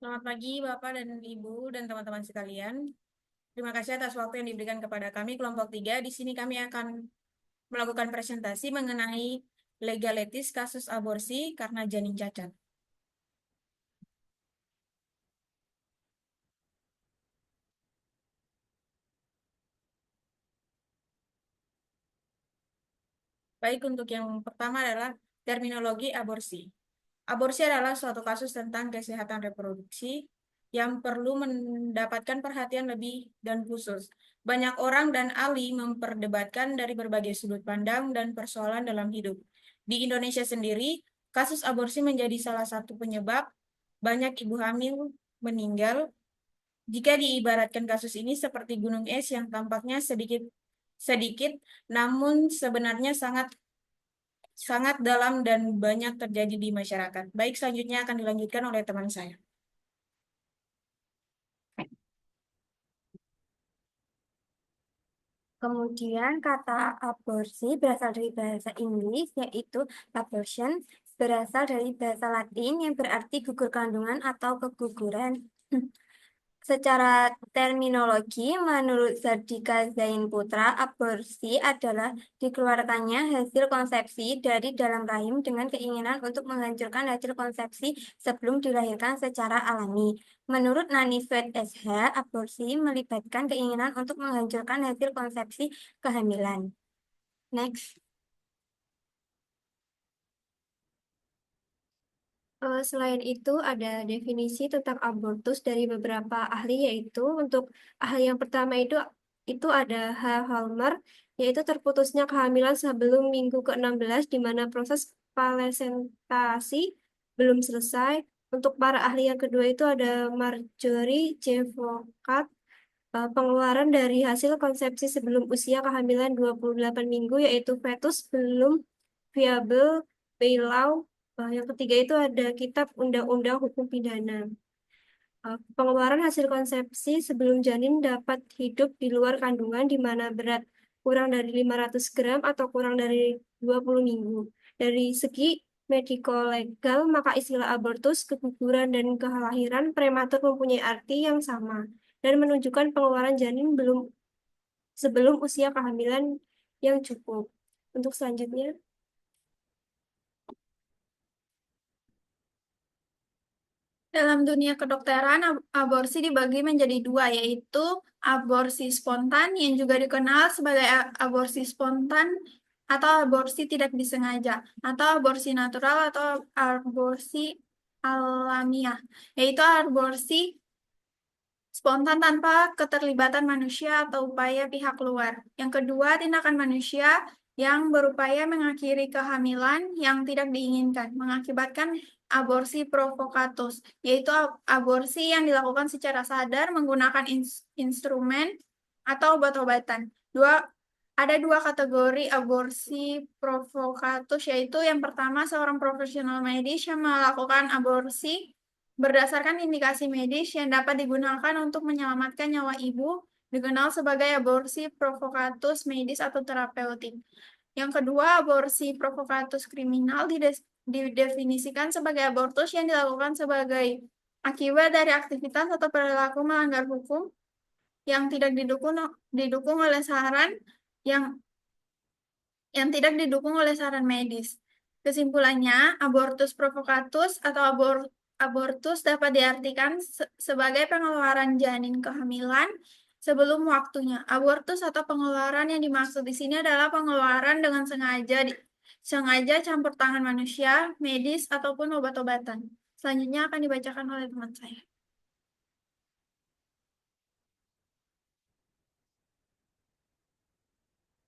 Selamat pagi, Bapak dan Ibu dan teman-teman sekalian. Terima kasih atas waktu yang diberikan kepada kami, kelompok 3. Di sini kami akan melakukan presentasi mengenai legalitis kasus aborsi karena janin cacat. Baik, untuk yang pertama adalah terminologi aborsi. Aborsi adalah suatu kasus tentang kesehatan reproduksi yang perlu mendapatkan perhatian lebih dan khusus. Banyak orang dan ahli memperdebatkan dari berbagai sudut pandang dan persoalan dalam hidup. Di Indonesia sendiri, kasus aborsi menjadi salah satu penyebab banyak ibu hamil meninggal. Jika diibaratkan kasus ini seperti gunung es yang tampaknya sedikit sedikit, namun sebenarnya sangat sangat dalam dan banyak terjadi di masyarakat. Baik, selanjutnya akan dilanjutkan oleh teman saya. Kemudian kata aborsi berasal dari bahasa Inggris yaitu abortion, berasal dari bahasa Latin yang berarti gugur kandungan atau keguguran. Secara terminologi, menurut Zardika Zain Putra, aborsi adalah dikeluarkannya hasil konsepsi dari dalam rahim dengan keinginan untuk menghancurkan hasil konsepsi sebelum dilahirkan secara alami. Menurut Nani Sweet SH, aborsi melibatkan keinginan untuk menghancurkan hasil konsepsi kehamilan. Next. Selain itu, ada definisi tentang abortus dari beberapa ahli, yaitu untuk ahli yang pertama itu ada H. Halmer, yaitu terputusnya kehamilan sebelum minggu ke-16, di mana proses plasentasi belum selesai. Untuk para ahli yang kedua itu ada Marjorie J. Volkart, pengeluaran dari hasil konsepsi sebelum usia kehamilan 28 minggu, yaitu fetus belum viable bailout. Yang ketiga itu ada Kitab Undang-Undang Hukum Pidana. Pengeluaran hasil konsepsi sebelum janin dapat hidup di luar kandungan di mana berat kurang dari 500 gram atau kurang dari 20 minggu. Dari segi mediko-legal, maka istilah abortus, keguguran, dan kelahiran prematur mempunyai arti yang sama dan menunjukkan pengeluaran janin sebelum usia kehamilan yang cukup. Untuk selanjutnya, Dalam dunia kedokteran, aborsi dibagi menjadi dua, yaitu aborsi spontan yang juga dikenal sebagai aborsi spontan atau aborsi tidak disengaja, atau aborsi natural atau aborsi alamiah, yaitu aborsi spontan tanpa keterlibatan manusia atau upaya pihak luar. Yang kedua, tindakan manusia yang berupaya mengakhiri kehamilan yang tidak diinginkan, mengakibatkan aborsi provokatus, yaitu aborsi yang dilakukan secara sadar menggunakan instrumen atau obat-obatan. Ada dua kategori aborsi provokatus, yaitu yang pertama seorang profesional medis yang melakukan aborsi berdasarkan indikasi medis yang dapat digunakan untuk menyelamatkan nyawa ibu, dikenal sebagai aborsi provokatus medis atau terapeutik. Yang kedua, aborsi provokatus kriminal didefinisikan sebagai abortus yang dilakukan sebagai akibat dari aktivitas atau perilaku melanggar hukum yang tidak didukung oleh saran yang tidak didukung oleh saran medis. Kesimpulannya, abortus provokatus atau abortus dapat diartikan sebagai pengeluaran janin kehamilan sebelum waktunya. Abortus atau pengeluaran yang dimaksud di sini adalah pengeluaran dengan sengaja campur tangan manusia, medis, ataupun obat-obatan. Selanjutnya akan dibacakan oleh teman saya.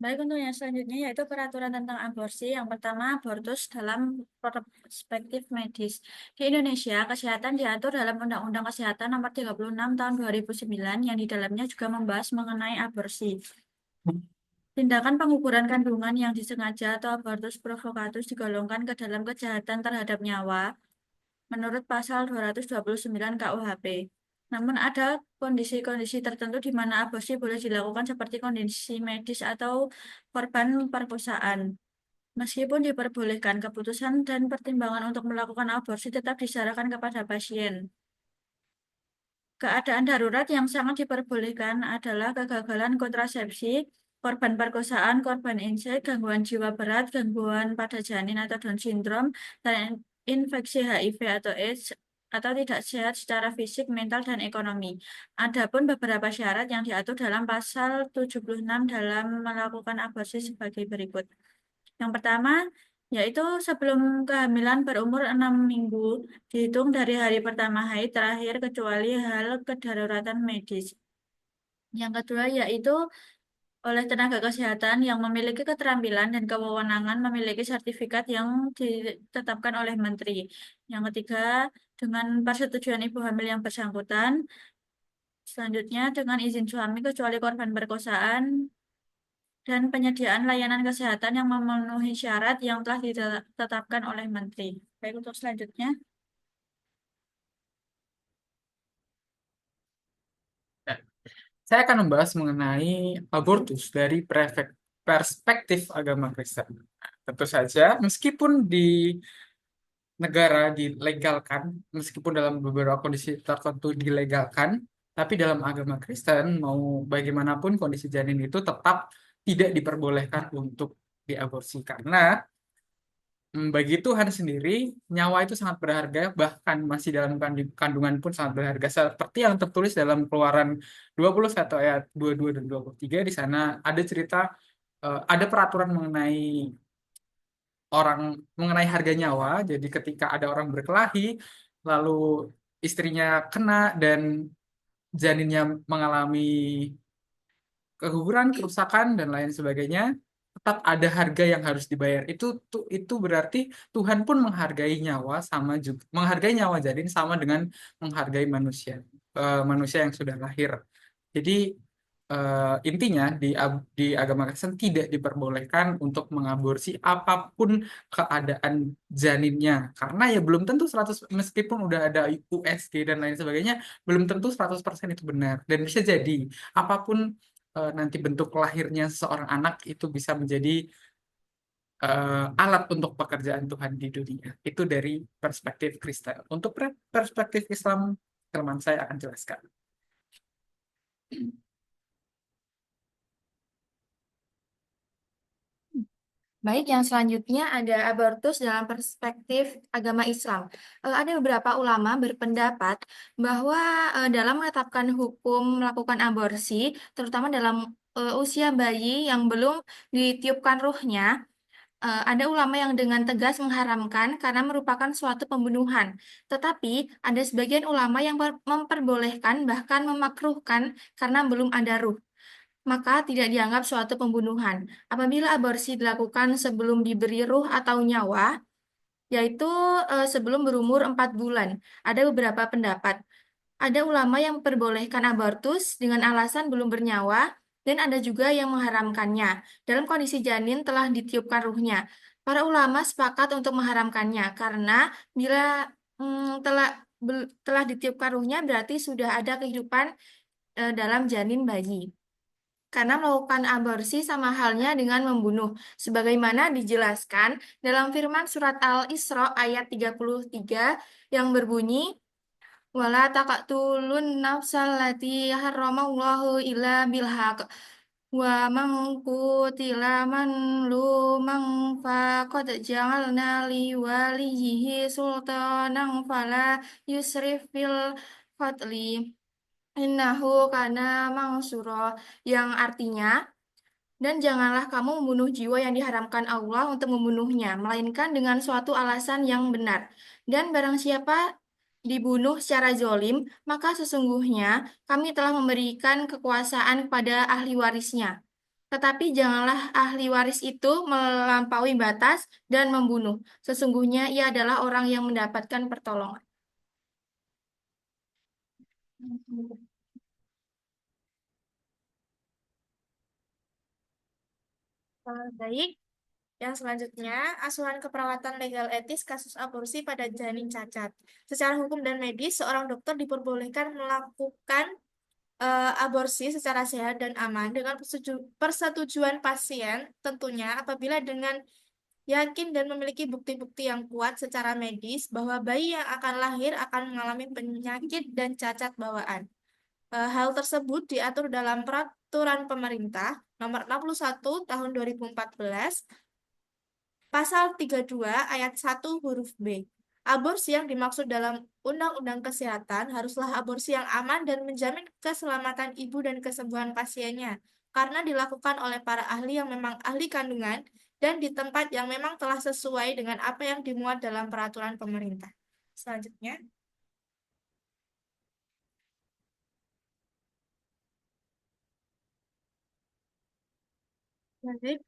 Baik, untuk yang selanjutnya yaitu peraturan tentang aborsi. Yang pertama, abortus dalam perspektif medis. Di Indonesia, kesehatan diatur dalam Undang-Undang Kesehatan Nomor 36 Tahun 2009 yang di dalamnya juga membahas mengenai aborsi. Tindakan pengukuran kandungan yang disengaja atau abortus provokatus digolongkan ke dalam kejahatan terhadap nyawa menurut pasal 229 KUHP. Namun ada kondisi-kondisi tertentu di mana aborsi boleh dilakukan seperti kondisi medis atau korban perkosaan. Meskipun diperbolehkan, keputusan dan pertimbangan untuk melakukan aborsi tetap diserahkan kepada pasien. Keadaan darurat yang sangat diperbolehkan adalah kegagalan kontrasepsi, korban perkosaan, korban insek, gangguan jiwa berat, gangguan pada janin atau Down syndrome, dan infeksi HIV atau AIDS, atau tidak sehat secara fisik, mental, dan ekonomi. Adapun beberapa syarat yang diatur dalam pasal 76 dalam melakukan aborsi sebagai berikut. Yang pertama, yaitu sebelum kehamilan berumur 6 minggu, dihitung dari hari pertama haid terakhir kecuali hal kedaruratan medis. Yang kedua, yaitu oleh tenaga kesehatan yang memiliki keterampilan dan kewenangan memiliki sertifikat yang ditetapkan oleh menteri. Yang ketiga, dengan persetujuan ibu hamil yang bersangkutan. Selanjutnya, dengan izin suami kecuali korban perkosaan dan penyediaan layanan kesehatan yang memenuhi syarat yang telah ditetapkan oleh menteri. Baik, untuk selanjutnya. Ya, saya akan membahas mengenai abortus dari perspektif agama Kristen. Tentu saja, meskipun di negara dilegalkan, meskipun dalam beberapa kondisi tertentu dilegalkan, tapi dalam agama Kristen, mau bagaimanapun kondisi janin itu tetap tidak diperbolehkan untuk diaborsi. Karena bagi Tuhan sendiri, nyawa itu sangat berharga, bahkan masih dalam kandungan pun sangat berharga. Seperti yang tertulis dalam Keluaran 21 ayat 22 dan 23, di sana ada cerita, ada peraturan orang mengenai harga nyawa. Jadi ketika ada orang berkelahi, lalu istrinya kena dan janinnya mengalami keguguran, kerusakan dan lain sebagainya, tetap ada harga yang harus dibayar. Itu berarti Tuhan pun menghargai nyawa sama juga menghargai nyawa janin sama dengan menghargai manusia yang sudah lahir. Jadi intinya di agama Kristen tidak diperbolehkan untuk mengaborsi apapun keadaan janinnya karena ya belum tentu 100 meskipun udah ada USG dan lain sebagainya belum tentu 100% itu benar dan bisa jadi apapun nanti bentuk lahirnya seseorang anak itu bisa menjadi alat untuk pekerjaan Tuhan di dunia. Itu dari perspektif Kristen. Untuk perspektif Islam, teman saya akan jelaskan. Baik, yang selanjutnya ada abortus dalam perspektif agama Islam. Ada beberapa ulama berpendapat bahwa dalam menetapkan hukum melakukan aborsi, terutama dalam usia bayi yang belum ditiupkan ruhnya, ada ulama yang dengan tegas mengharamkan karena merupakan suatu pembunuhan. Tetapi ada sebagian ulama yang memperbolehkan bahkan memakruhkan karena belum ada ruh, maka tidak dianggap suatu pembunuhan. Apabila aborsi dilakukan sebelum diberi ruh atau nyawa, yaitu sebelum berumur 4 bulan. Ada beberapa pendapat. Ada ulama yang memperbolehkan abortus dengan alasan belum bernyawa, dan ada juga yang mengharamkannya dalam kondisi janin telah ditiupkan ruhnya. Para ulama sepakat untuk mengharamkannya karena bila telah ditiupkan ruhnya berarti sudah ada kehidupan dalam janin bayi. Karena melakukan aborsi sama halnya dengan membunuh, sebagaimana dijelaskan dalam firman surat Al-Isra ayat 33 yang berbunyi, wala taqtulun nafsal lati haramallahu illa bilhaq wa man qutila manluman faqad ja'alna li waliyhi sultanan fala yusrif fil qatli innahu kana mansura, yang artinya, dan janganlah kamu membunuh jiwa yang diharamkan Allah untuk membunuhnya, melainkan dengan suatu alasan yang benar. Dan barang siapa dibunuh secara zolim, maka sesungguhnya kami telah memberikan kekuasaan kepada ahli warisnya. Tetapi janganlah ahli waris itu melampaui batas dan membunuh. Sesungguhnya ia adalah orang yang mendapatkan pertolongan. Baik. Yang selanjutnya, asuhan keperawatan legal etis kasus aborsi pada janin cacat. Secara hukum dan medis, seorang dokter diperbolehkan melakukan aborsi secara sehat dan aman dengan persetujuan pasien, tentunya apabila dengan yakin dan memiliki bukti-bukti yang kuat secara medis bahwa bayi yang akan lahir akan mengalami penyakit dan cacat bawaan. Hal tersebut diatur dalam Peraturan Pemerintah Nomor 61 Tahun 2014, Pasal 32 Ayat 1 huruf B. Aborsi yang dimaksud dalam Undang-Undang Kesehatan haruslah aborsi yang aman dan menjamin keselamatan ibu dan kesembuhan pasiennya, karena dilakukan oleh para ahli yang memang ahli kandungan dan di tempat yang memang telah sesuai dengan apa yang dimuat dalam peraturan pemerintah. Selanjutnya, Baik,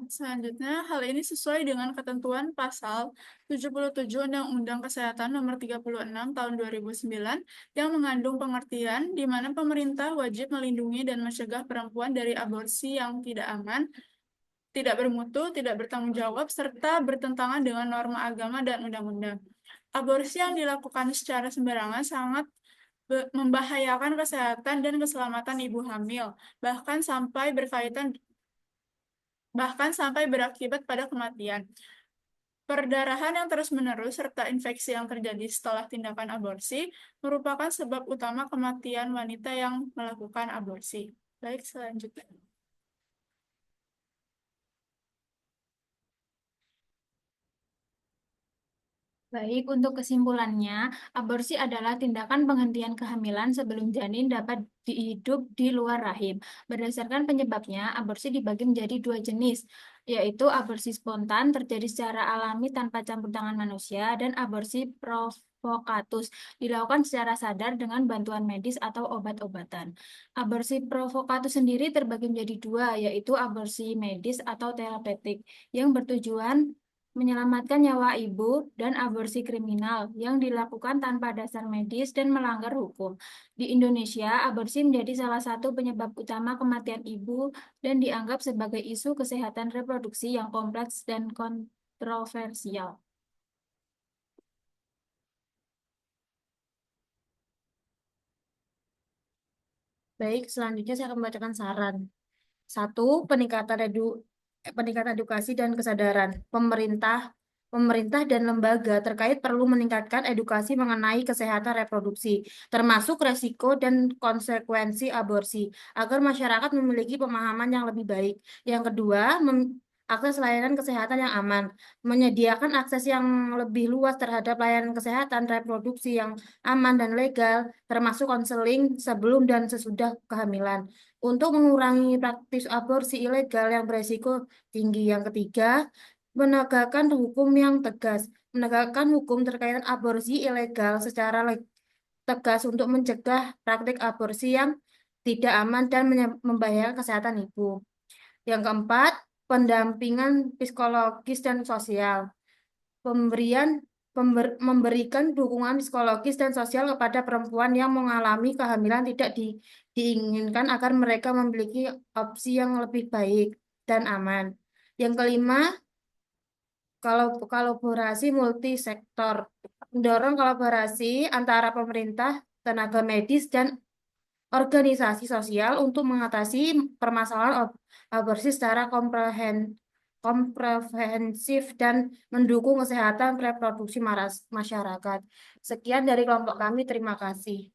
selanjutnya hal ini sesuai dengan ketentuan pasal 77 Undang-Undang Kesehatan Nomor 36 Tahun 2009 yang mengandung pengertian di mana pemerintah wajib melindungi dan mencegah perempuan dari aborsi yang tidak aman, tidak bermutu, tidak bertanggung jawab, serta bertentangan dengan norma agama dan undang-undang. Aborsi yang dilakukan secara sembarangan sangat membahayakan kesehatan dan keselamatan ibu hamil, bahkan sampai berakibat pada kematian. Perdarahan yang terus-menerus serta infeksi yang terjadi setelah tindakan aborsi merupakan sebab utama kematian wanita yang melakukan aborsi. Baik, selanjutnya. Baik, untuk kesimpulannya, aborsi adalah tindakan penghentian kehamilan sebelum janin dapat hidup di luar rahim. Berdasarkan penyebabnya, aborsi dibagi menjadi dua jenis, yaitu aborsi spontan terjadi secara alami tanpa campur tangan manusia, dan aborsi provokatus dilakukan secara sadar dengan bantuan medis atau obat-obatan. Aborsi provokatus sendiri terbagi menjadi dua, yaitu aborsi medis atau terapeutik yang bertujuan menyelamatkan nyawa ibu, dan aborsi kriminal yang dilakukan tanpa dasar medis dan melanggar hukum. Di Indonesia, aborsi menjadi salah satu penyebab utama kematian ibu dan dianggap sebagai isu kesehatan reproduksi yang kompleks dan kontroversial. Baik, selanjutnya saya akan membacakan saran. Satu, peningkatan edukasi dan kesadaran. Pemerintah dan lembaga terkait perlu meningkatkan edukasi mengenai kesehatan reproduksi, termasuk resiko dan konsekuensi aborsi, agar masyarakat memiliki pemahaman yang lebih baik. Yang kedua, akses layanan kesehatan yang aman, menyediakan akses yang lebih luas terhadap layanan kesehatan reproduksi yang aman dan legal, termasuk konseling sebelum dan sesudah kehamilan untuk mengurangi praktis aborsi ilegal yang beresiko tinggi. Yang ketiga, menegakkan hukum yang tegas. Menegakkan hukum terkait aborsi ilegal secara tegas untuk mencegah praktik aborsi yang tidak aman dan membahayakan kesehatan ibu. Yang keempat, pendampingan psikologis dan sosial. Memberikan dukungan psikologis dan sosial kepada perempuan yang mengalami kehamilan tidak diinginkan agar mereka memiliki opsi yang lebih baik dan aman. Yang kelima, kalau kolaborasi multisektor, mendorong kolaborasi antara pemerintah, tenaga medis, dan organisasi sosial untuk mengatasi permasalahan aborsi secara komprehensif dan mendukung kesehatan reproduksi masyarakat. Sekian dari kelompok kami, terima kasih.